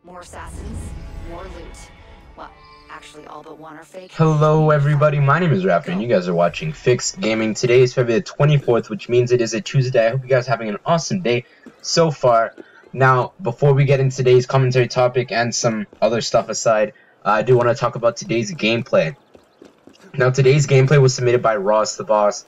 More assassins, more loot. Well, actually all but one are fake. Hello everybody, my name is Rafael and you guys are watching Fixed Gaming. Today is February 24th, which means it is a Tuesday. I hope you guys are having an awesome day so far. Now, before we get into today's commentary topic and some other stuff aside, I do want to talk about today's gameplay. Now, today's gameplay was submitted by Ross the Boss,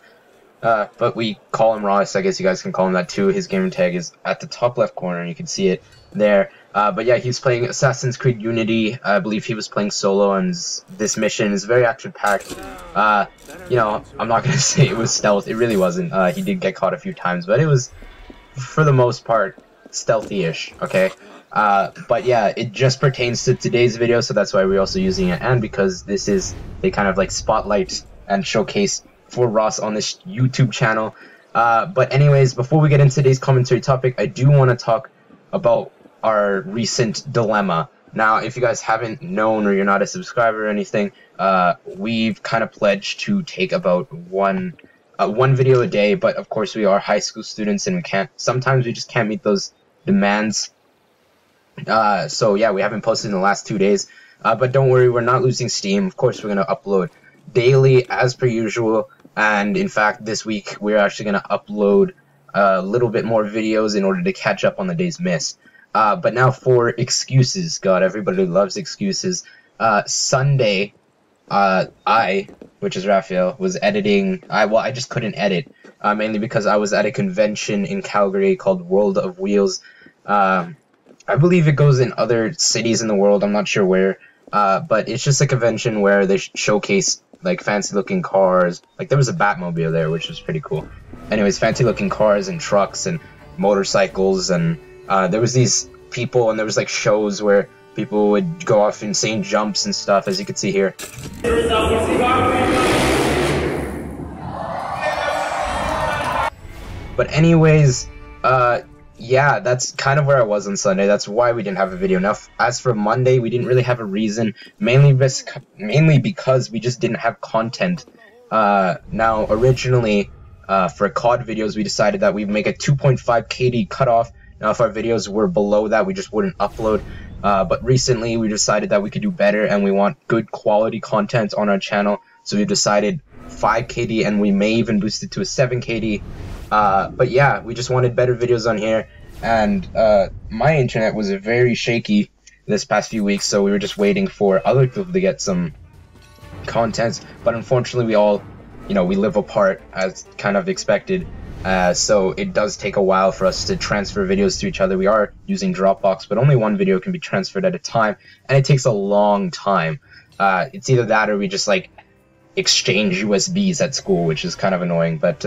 but we call him Ross. I guess you guys can call him that too. His gamer tag is at the top left corner, and you can see it there. But yeah, he's playing Assassin's Creed Unity. I believe he was playing solo, and this mission is very action-packed. You know, I'm not going to say it was stealth. It really wasn't. He did get caught a few times, but it was, for the most part, stealthy-ish, okay? But yeah, it just pertains to today's video, so that's why we're also using it, and because this is a kind of like spotlight and showcase for Ross on this YouTube channel. But anyways, before we get into today's commentary topic, I do want to talk about our recent dilemma. Now, if you guys haven't known or you're not a subscriber or anything, we've kind of pledged to take about one video a day, but of course we are high school students and sometimes we just can't meet those demands. So yeah, we haven't posted in the last 2 days, but don't worry, we're not losing steam. Of course, we're going to upload daily as per usual, and in fact this week we're actually going to upload a little bit more videos in order to catch up on the days missed. But now for excuses. God, everybody loves excuses. Sunday, which is Rafael, was editing. I just couldn't edit, mainly because I was at a convention in Calgary called World of Wheels. I believe it goes in other cities in the world, I'm not sure where, but it's just a convention where they showcase like fancy looking cars. Like there was a Batmobile there, which was pretty cool. Anyways, fancy looking cars and trucks and motorcycles, and there was these people, and there was like shows where people would go off insane jumps and stuff, as you can see here. But anyways, yeah, that's kind of where I was on Sunday. That's why we didn't have a video. Now, as for Monday, we didn't really have a reason, mainly because we just didn't have content. Now, originally, for COD videos, we decided that we'd make a 2.5 KD cutoff. Now, if our videos were below that, we just wouldn't upload. But recently, we decided that we could do better, and we want good quality content on our channel. So we decided 5 KD, and we may even boost it to a 7 KD. But yeah, we just wanted better videos on here, and my internet was very shaky this past few weeks, so we were just waiting for other people to get some content. But unfortunately, we all, you know, we live apart as kind of expected. So it does take a while for us to transfer videos to each other. We are using Dropbox, but only one video can be transferred at a time, and it takes a long time. It's either that or we just like exchange USBs at school, which is kind of annoying, but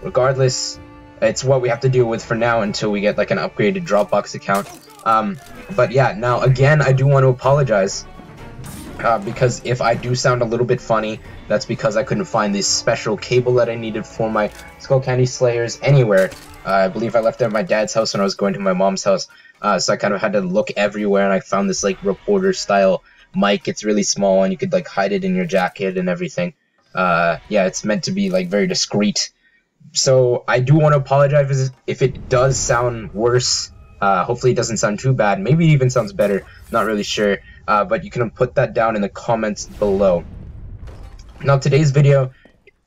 regardless, it's what we have to deal with for now until we get like an upgraded Dropbox account. But yeah, now again, I do want to apologize, because if I do sound a little bit funny, that's because I couldn't find this special cable that I needed for my Skull Candy Slayers anywhere. I believe I left it at my dad's house when I was going to my mom's house, so I kind of had to look everywhere, and I found this like reporter style mic. It's really small, and you could like hide it in your jacket and everything. Yeah, it's meant to be like very discreet. So I do want to apologize if it does sound worse. Hopefully it doesn't sound too bad. Maybe it even sounds better. Not really sure. But you can put that down in the comments below. Now, today's video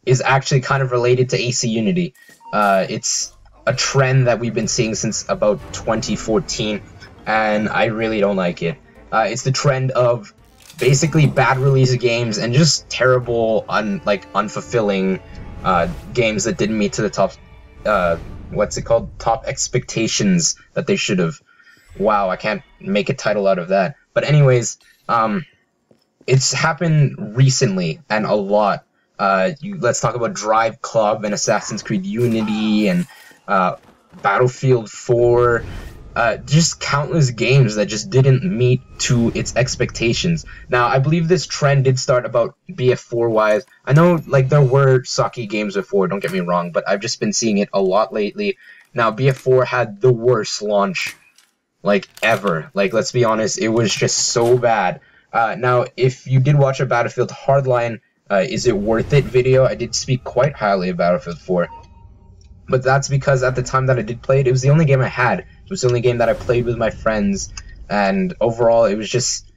is actually kind of related to AC Unity. It's a trend that we've been seeing since about 2014, and I really don't like it. It's the trend of basically bad release games and just terrible, unfulfilling games that didn't meet to the top, top expectations that they should have. Wow, I can't make a title out of that. But anyways, it's happened recently and a lot. Let's talk about Driveclub and Assassin's Creed Unity and Battlefield 4. Just countless games that just didn't meet to its expectations. Now, I believe this trend did start about BF4 wise. I know like there were sucky games before, don't get me wrong, but I've just been seeing it a lot lately. Now, BF4 had the worst launch like ever. Like, let's be honest, it was just so bad. Now, if you did watch a Battlefield Hardline is it worth it video, I did speak quite highly of Battlefield 4. But that's because at the time that I did play it, it was the only game I had. It was the only game that I played with my friends, and overall it was just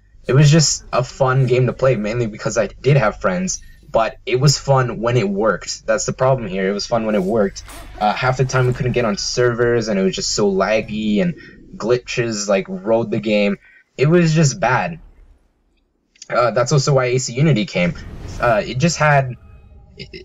a fun game to play, mainly because I did have friends. But it was fun when it worked. That's the problem here. It was fun when it worked. Half the time we couldn't get on servers, and it was just so laggy, and glitches like rode the game. It was just bad. That's also why AC Unity came. It just had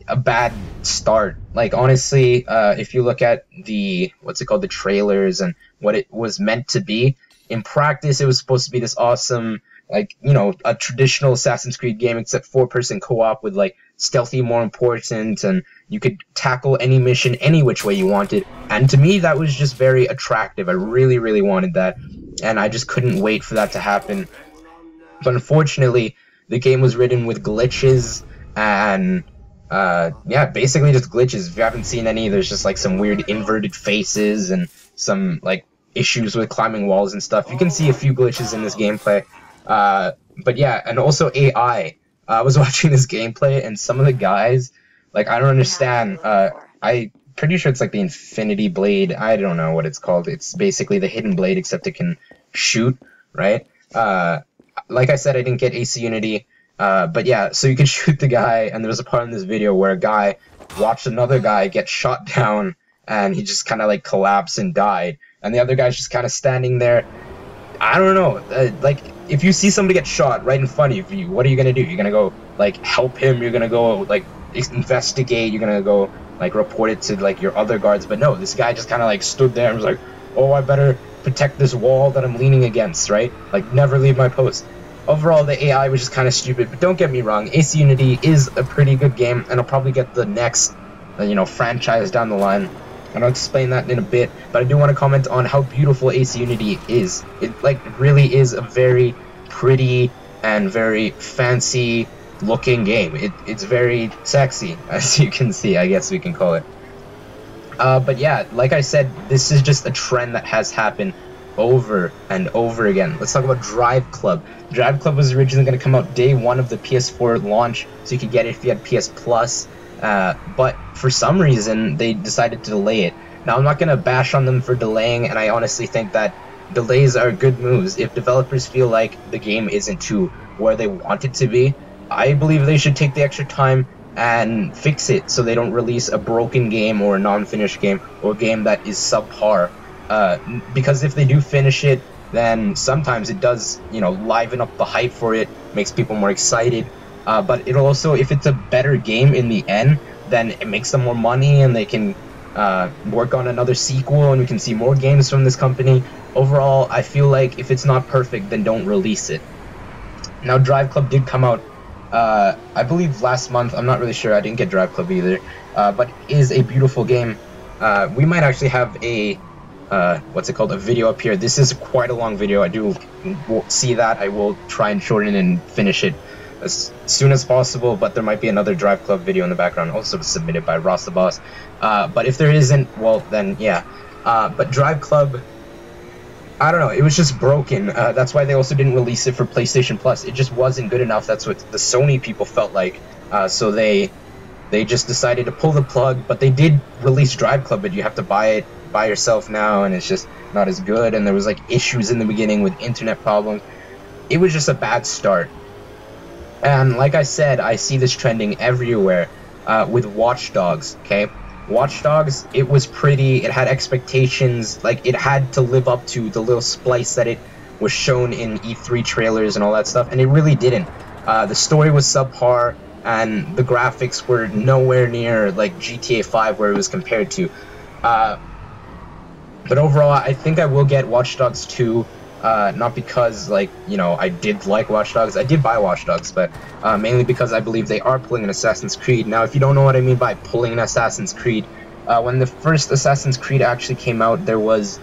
a bad start. Like, honestly, if you look at the the trailers and what it was meant to be, in practice it was supposed to be this awesome, like, you know, a traditional Assassin's Creed game, except 4-person co-op with like stealthy more important, and you could tackle any mission any which way you wanted. And to me, that was just very attractive. I really, really wanted that, and I just couldn't wait for that to happen. But unfortunately, the game was ridden with glitches, and yeah, basically just glitches. If you haven't seen any, there's just like some weird inverted faces and some like issues with climbing walls and stuff. You can see a few glitches in this gameplay. But yeah, and also AI. I was watching this gameplay, and some of the guys, like, I don't understand. I pretty sure it's like the Infinity Blade. I don't know what it's called. It's basically the hidden blade, except it can shoot, right? Like I said, I didn't get AC Unity. But yeah, so you can shoot the guy, and there was a part in this video where a guy watched another guy get shot down, and he just kind of like collapsed and died, and the other guy's just kind of standing there. I don't know, like, if you see somebody get shot right in front of you, what are you gonna do? You're gonna go like help him, you're gonna go like investigate, you're gonna go like report it to like your other guards. But no, this guy just kind of like stood there and was like, oh, I better protect this wall that I'm leaning against, right? Like, never leave my post. Overall, the AI was just kind of stupid, but don't get me wrong, AC Unity is a pretty good game, and I'll probably get the next, you know, franchise down the line, and I'll explain that in a bit. But I do want to comment on how beautiful AC Unity is. It, like, really is a very pretty and very fancy looking game. It's very sexy, as you can see, I guess we can call it. But yeah, like I said, this is just a trend that has happened over and over again. Let's talk about Driveclub. Driveclub was originally going to come out day one of the PS4 launch, so you could get it if you had PS Plus, but for some reason they decided to delay it. Now, I'm not going to bash on them for delaying, and I honestly think that delays are good moves. If developers feel like the game isn't to where they want it to be, I believe they should take the extra time and fix it so they don't release a broken game or a non-finished game or a game that is subpar. Because if they do finish it, then sometimes it does, you know, liven up the hype for it, makes people more excited. But it'll also, if it's a better game in the end, then it makes them more money, and they can work on another sequel, and we can see more games from this company. Overall, I feel like if it's not perfect, then don't release it. Now, Driveclub did come out, I believe last month. I'm not really sure. I didn't get Driveclub either. But it is a beautiful game. We might actually have a a video up here. This is quite a long video. I do see that. I will try and shorten and finish it as soon as possible, but there might be another Driveclub video in the background, also submitted by Ross the Boss. But if there isn't, well, then yeah. But Driveclub, I don't know, it was just broken. That's why they also didn't release it for PlayStation Plus. It just wasn't good enough. That's what the Sony people felt like. So they just decided to pull the plug, but they did release Driveclub, but you have to buy it by yourself now, and it's just not as good, and there was like issues in the beginning with internet problems. It was just a bad start. And like I said, I see this trending everywhere with Watch Dogs, okay? Watch Dogs, it was pretty, it had expectations, like it had to live up to the little splice that it was shown in E3 trailers and all that stuff, and it really didn't. The story was subpar, and the graphics were nowhere near like GTA 5 where it was compared to. But overall, I think I will get Watch Dogs 2, not because, like, you know, I did like Watch Dogs. I did buy Watch Dogs, but mainly because I believe they are pulling an Assassin's Creed. Now, if you don't know what I mean by pulling an Assassin's Creed, when the first Assassin's Creed actually came out, there was,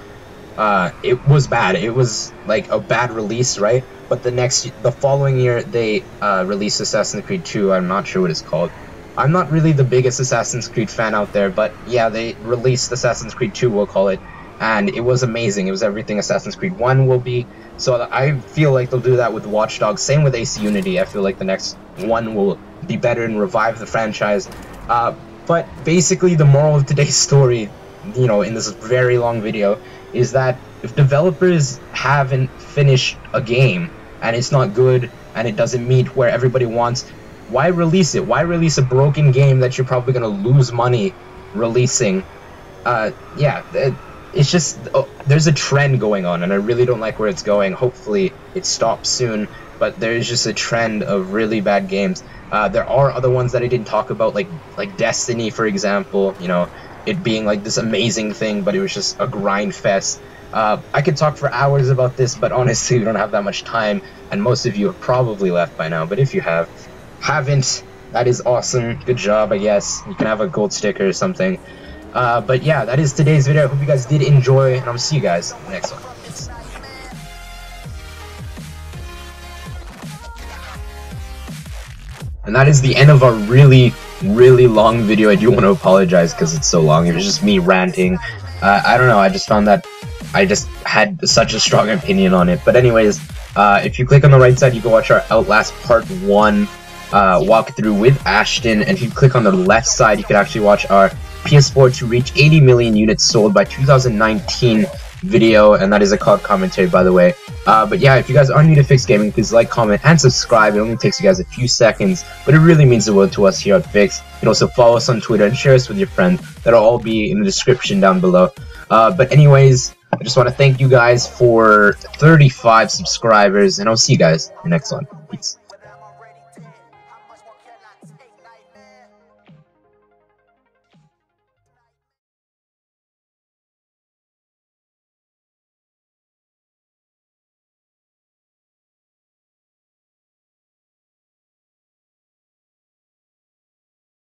it was bad. It was, like, a bad release, right? But the following year, they released Assassin's Creed 2. I'm not sure what it's called. I'm not really the biggest Assassin's Creed fan out there, but yeah, they released Assassin's Creed 2, we'll call it. And it was amazing. It was everything Assassin's Creed 1 will be. So I feel like they'll do that with Watch Dogs. Same with AC Unity. I feel like the next one will be better and revive the franchise. But basically the moral of today's story, you know, in this very long video, is that If developers haven't finished a game and it's not good and it doesn't meet where everybody wants, why release it? Why release a broken game that you're probably gonna lose money releasing? Yeah, it's just, there's a trend going on, and I really don't like where it's going. Hopefully it stops soon, but there's just a trend of really bad games. There are other ones that I didn't talk about, like Destiny, for example, you know, it being like this amazing thing, but it was just a grind fest. I could talk for hours about this, but honestly, we don't have that much time, and most of you have probably left by now, but if you haven't, that is awesome. Good job, I guess. You can have a gold sticker or something. But yeah, that is today's video. I hope you guys did enjoy, and I'll see you guys in the next one. Peace. And that is the end of our really long video. I do want to apologize because it's so long. It was just me ranting. I don't know, I just found that I just had such a strong opinion on it. But anyways, if you click on the right side, you can watch our Outlast Part 1 walkthrough with Ashton, and if you click on the left side, you can actually watch our PS4 to reach 80 million units sold by 2019 video, and that is a COD commentary, by the way. But yeah, if you guys are new to Fix Gaming, please like, comment, and subscribe. It only takes you guys a few seconds, but it really means the world to us here at Fix. You can also follow us on Twitter and share us with your friends. That'll all be in the description down below. But anyways, I just want to thank you guys for 35 subscribers, and I'll see you guys in the next one. Peace.